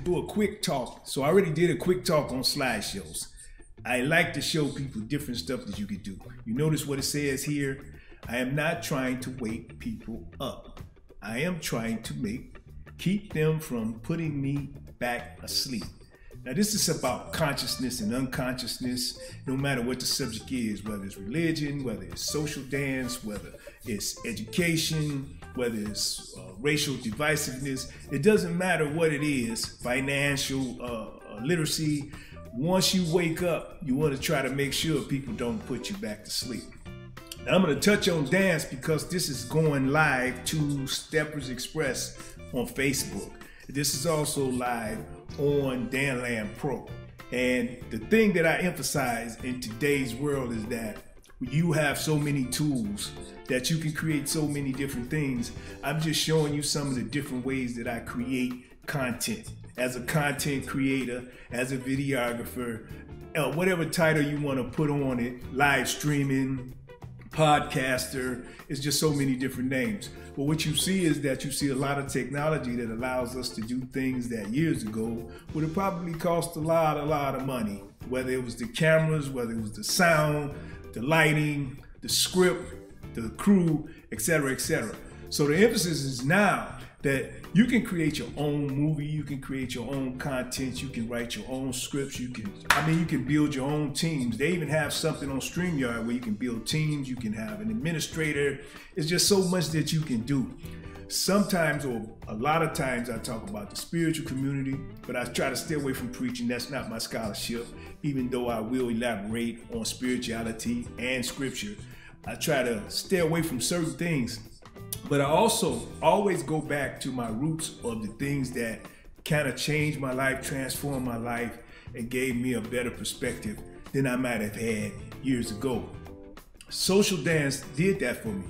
do a quick talk. So I already did a quick talk on slideshows. I like to show people different stuff that you can do. You notice what it says here? I am not trying to wake people up. I am trying to keep them from putting me back asleep. Now this is about consciousness and unconsciousness, no matter what the subject is, whether it's religion, whether it's social dance, whether it's education, whether it's racial divisiveness. It doesn't matter what it is, financial literacy. Once you wake up, you want to try to make sure people don't put you back to sleep. Now I'm going to touch on dance because this is going live to Steppers Express on Facebook. This is also live on Danland Pro. And the thing that I emphasize in today's world is that you have so many tools that you can create so many different things. I'm just showing you some of the different ways that I create content. As a content creator, as a videographer, whatever title you want to put on it, live streaming, podcaster, it's just so many different names. But what you see is that you see a lot of technology that allows us to do things that years ago would have probably cost a lot of money. Whether it was the cameras, whether it was the sound, the lighting, the script, the crew, etc., etc. So the emphasis is now that you can create your own movie, you can create your own content, you can write your own scripts, you can build your own teams. They even have something on StreamYard where you can build teams, you can have an administrator. It's just so much that you can do. Sometimes, or a lot of times, I talk about the spiritual community, but I try to stay away from preaching. That's not my scholarship, even though I will elaborate on spirituality and scripture. I try to stay away from certain things. But I also always go back to my roots of the things that kind of changed my life, transformed my life, and gave me a better perspective than I might have had years ago. Social dance did that for me.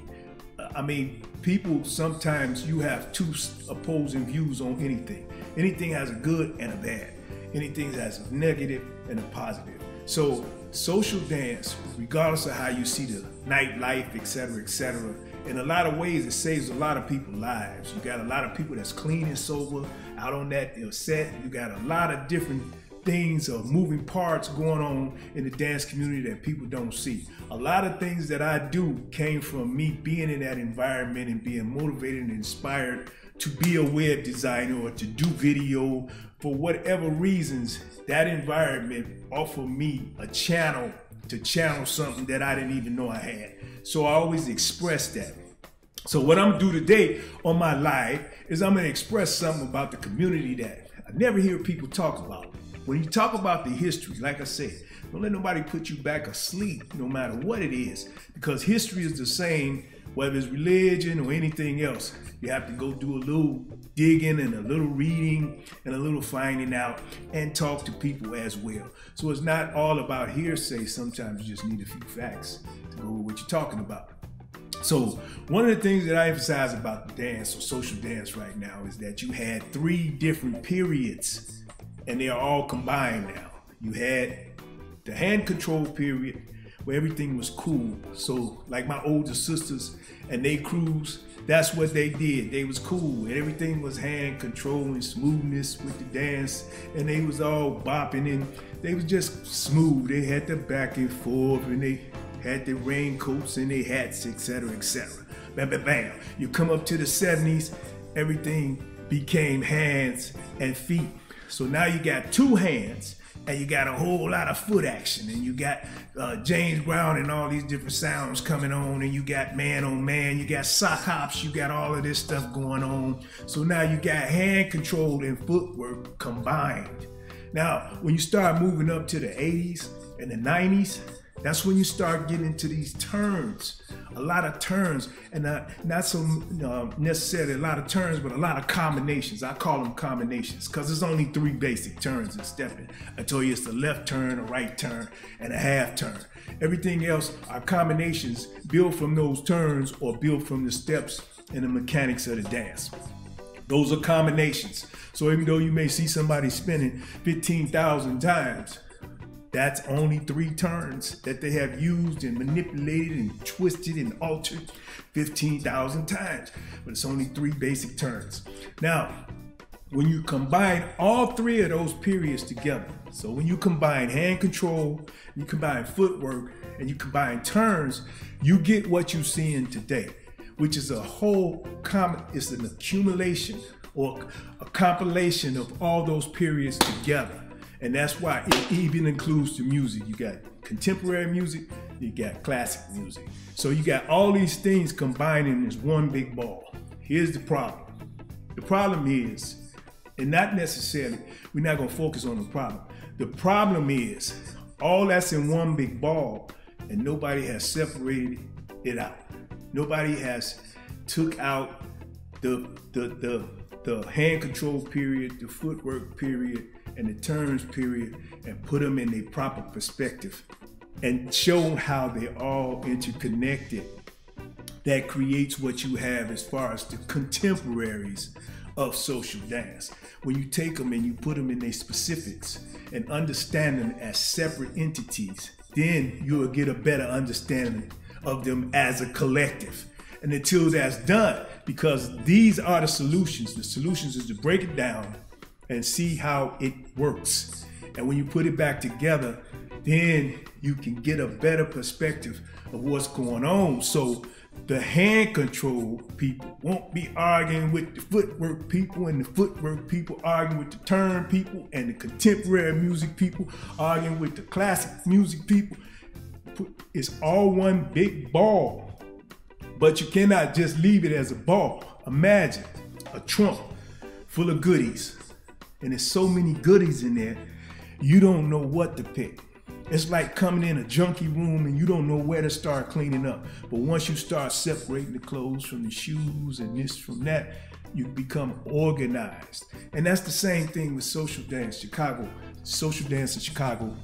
I mean, people, sometimes you have two opposing views on anything. Anything has a good and a bad. Anything has a negative and a positive. So social dance, regardless of how you see the nightlife, etc., in a lot of ways, it saves a lot of people's lives. You got a lot of people that's clean and sober out on that set. You got a lot of different things of moving parts going on in the dance community that people don't see. A lot of things that I do came from me being in that environment and being motivated and inspired to be a web designer or to do video. For whatever reasons, that environment offered me a channel to channel something that I didn't even know I had. So I always express that. So what I'm gonna do today on my live is I'm gonna express something about the community that I never hear people talk about. When you talk about the history, like I said, don't let nobody put you back asleep no matter what it is, because history is the same, whether it's religion or anything else. You have to go do a little digging and a little reading and a little finding out and talk to people as well. So it's not all about hearsay. Sometimes you just need a few facts to go with what you're talking about. So one of the things that I emphasize about the dance or social dance right now is that you had 3 different periods and they are all combined now. You had the hand control period where everything was cool. So like my older sisters and they crews, that's what they did. They was cool and everything was hand control and smoothness with the dance, and they was all bopping and they was just smooth. They had the back and forth and they had their raincoats and their hats, etc., etc. Bam, bam, bam. You come up to the 70s, everything became hands and feet. So now you got 2 hands and you got a whole lot of foot action, and you got James Brown and all these different sounds coming on, and you got man on man, you got sock hops, you got all of this stuff going on. So now you got hand control and footwork combined. Now, when you start moving up to the 80s and the 90s, that's when you start getting into these turns, a lot of turns, and not so necessarily a lot of turns, but a lot of combinations. I call them combinations because there's only 3 basic turns in stepping. I told you it's the left turn, a right turn, and a half turn. Everything else are combinations built from those turns or built from the steps and the mechanics of the dance. Those are combinations. So even though you may see somebody spinning 15,000 times, that's only 3 turns that they have used and manipulated and twisted and altered 15,000 times. But it's only 3 basic turns. Now, when you combine all three of those periods together, so when you combine hand control, you combine footwork, and you combine turns, you get what you're seeing today, which is it's an accumulation or a compilation of all those periods together. And that's why it even includes the music. You got contemporary music, you got classic music. So you got all these things combined in this one big ball. Here's the problem. The problem is, and not necessarily, we're not gonna focus on the problem. The problem is, all that's in one big ball and nobody has separated it out. Nobody has took out the hand control period, the footwork period, and the turns period, and put them in their proper perspective and show how they're all interconnected. That creates what you have as far as the contemporaries of social dance. When you take them and you put them in their specifics and understand them as separate entities, then you will get a better understanding of them as a collective. And until that's done, because these are the solutions is to break it down and see how it works. And when you put it back together, then you can get a better perspective of what's going on. So the hand control people won't be arguing with the footwork people, and the footwork people arguing with the turn people, and the contemporary music people arguing with the classic music people. It's all one big ball, but you cannot just leave it as a ball. Imagine a trunk full of goodies, and there's so many goodies in there, you don't know what to pick. It's like coming in a junkie room and you don't know where to start cleaning up. But once you start separating the clothes from the shoes and this from that, you become organized. And that's the same thing with social dance. Social dance in Chicago.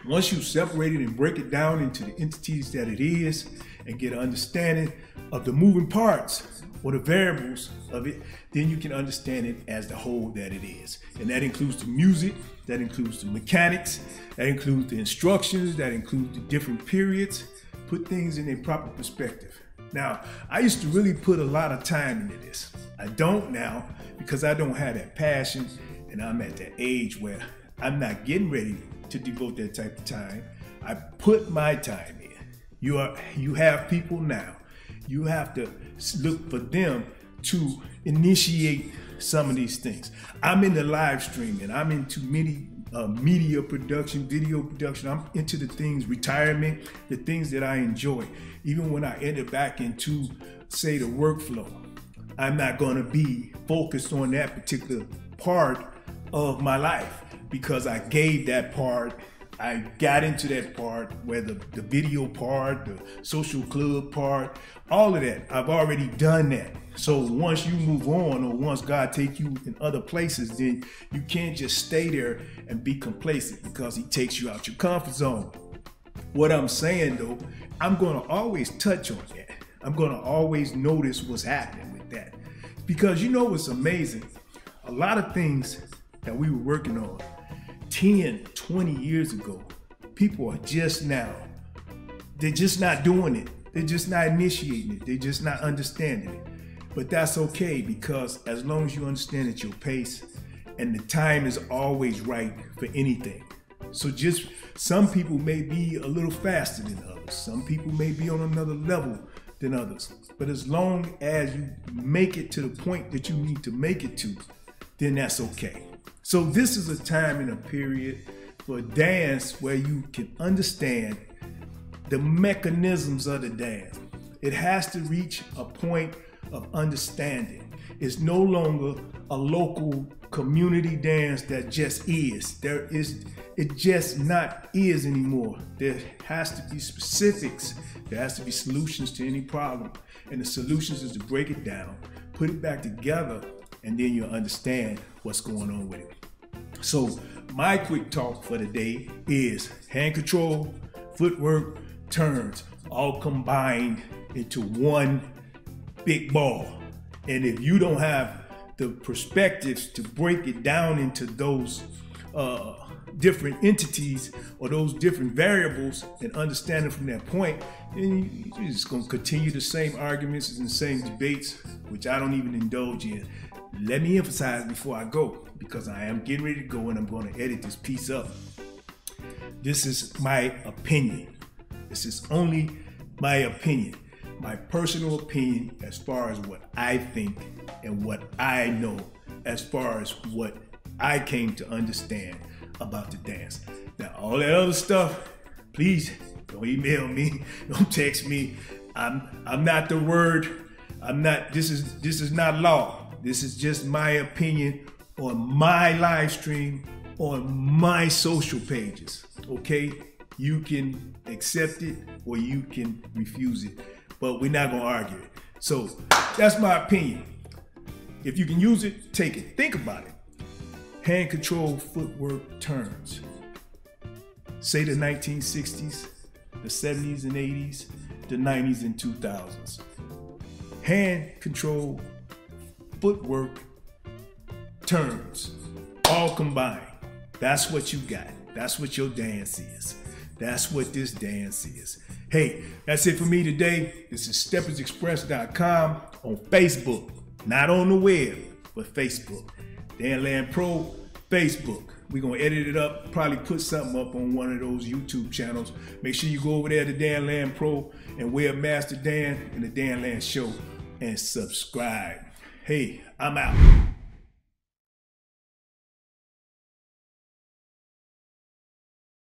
Once you separate it and break it down into the entities that it is and get an understanding of the moving parts or the variables of it, then you can understand it as the whole that it is. And that includes the music, that includes the mechanics, that includes the instructions, that includes the different periods. Put things in their proper perspective. Now, I used to really put a lot of time into this. I don't now because I don't have that passion, and I'm at that age where I'm not getting ready to devote that type of time. I put my time in. You have people now. You have to look for them to initiate some of these things. I'm into live streaming. I'm into many media production, video production. I'm into the things, retirement, the things that I enjoy. Even when I enter back into, say, the workflow, I'm not going to be focused on that particular part of my life because I gave that part. I got into that part, whether the video part, the social club part, all of that. I've already done that. So once you move on, or once God take you in other places, then you can't just stay there and be complacent because he takes you out your comfort zone. What I'm saying though, I'm going to always touch on that. I'm going to always notice what's happening with that. Because you know what's amazing? A lot of things that we were working on 10, 20 years ago, people are just now, they're just not doing it. They're just not initiating it. They're just not understanding it. But that's okay, because as long as you understand at your pace, and the time is always right for anything. So just some people may be a little faster than others. Some people may be on another level than others. But as long as you make it to the point that you need to make it to, then that's okay. So this is a time and a period for dance where you can understand the mechanisms of the dance. It has to reach a point of understanding. It's no longer a local community dance that just is. It just not is anymore. There has to be specifics. There has to be solutions to any problem. And the solutions is to break it down, put it back together, and then you'll understand what's going on with it. So my quick talk for the day is hand control, footwork, turns, all combined into one big ball. And if you don't have the perspectives to break it down into those different entities or those different variables and understand it from that point, then you're just going to continue the same arguments and the same debates, which I don't even indulge in. let me emphasize before I go, because I am getting ready to go and I'm going to edit this piece up. This is my opinion. This is only my opinion, my personal opinion as far as what I think and what I know as far as what I came to understand about the dance. Now, all that other stuff, please don't email me, don't text me. I'm not the word. I'm not. This is not law. This is just my opinion on my live stream, on my social pages. Okay, you can accept it or you can refuse it, but we're not gonna argue it. So that's my opinion. If you can use it, take it. Think about it. Hand control footwork turns. Say the 1960s, the 70s and 80s, the 90s and 2000s. Hand control footwork turns, all combined. That's what you got. That's what your dance is. That's what this dance is. Hey, that's it for me today. This is SteppersExpress.com on Facebook. Not on the web, but Facebook. Dan Land Pro, Facebook. We're going to edit it up, probably put something up on one of those YouTube channels. Make sure you go over there to Dan Land Pro and Webmaster Dan and the Dan Land Show and subscribe. Hey, I'm out.